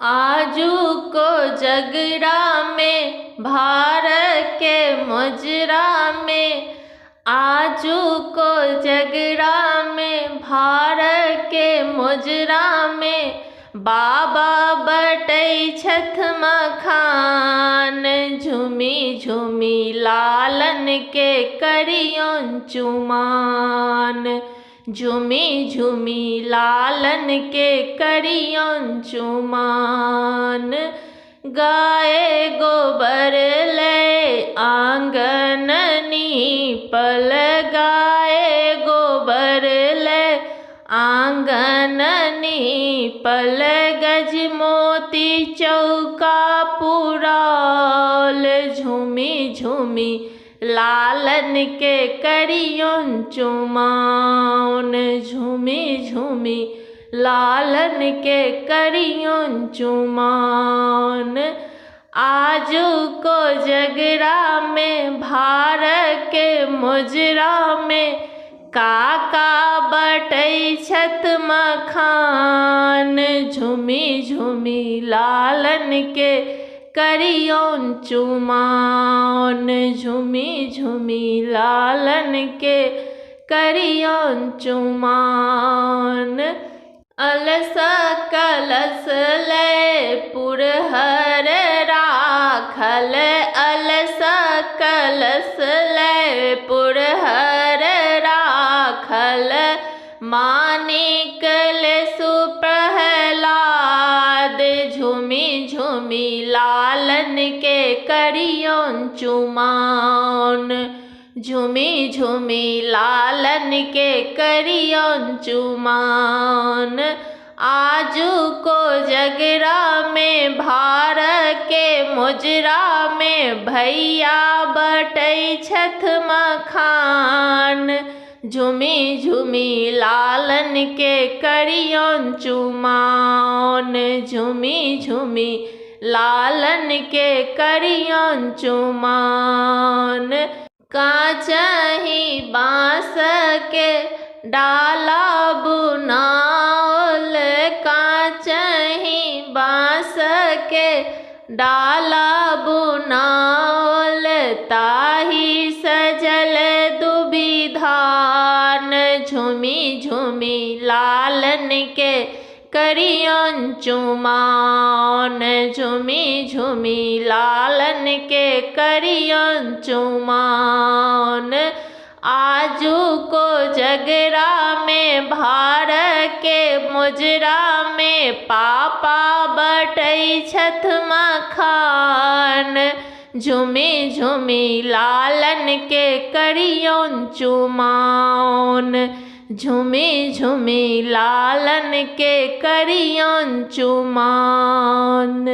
आजू को जगरा में भार के मुजरा में, आजू को जगरा में भार के मुजरा में, बाबा बटै छथ मखान। झूमी झूमी लालन के करियों चुमान, झूमी झूमी लालन के करियों चुमान। गाए गोबर ले आंगन नीपल, गाए गोबर ले आंगन नीपल, गज मोती चौका पुराल। झूमी झूमी लालन के करियों चुमान, झूमी झूमी लालन के करियों चुमान। आजू को जगरा में भार के मुजरा में, काका बटै छथ मखान। झूमी झूमी लालन के करियों चुमान, झूमी झूमी लालन के करियों चुमान। अलस कलश ले पुरहर राखल, अलस कलश ले पुरहर राखल, मानिक ले सुप्रहलाद। झूमी झूमी लालन के करियों चुमान, झूमी झूमी लालन के करियों चुमान। आजू को जगरा में भार के मुजरा में, भैया बटै छथ मखान। झूमी झूमी लालन के करियों चुमान, झूमी झूमी लालन के करियों चुमान। काचही बाँस के डाला बुनाओल, काचही बाँस के डाला बुनाओल, ताही सजल दुबिधान। झूमी झूमी लालन के करियों चुमान, झूमी झूमी लालन के करियों चुमान। आजू को जगरा में भार के मुजरा में, पापा बटै छथ मखान। झूमी झूमी लालन के करियों चुमान, झूमी झूमी लालन के करियों चुमान।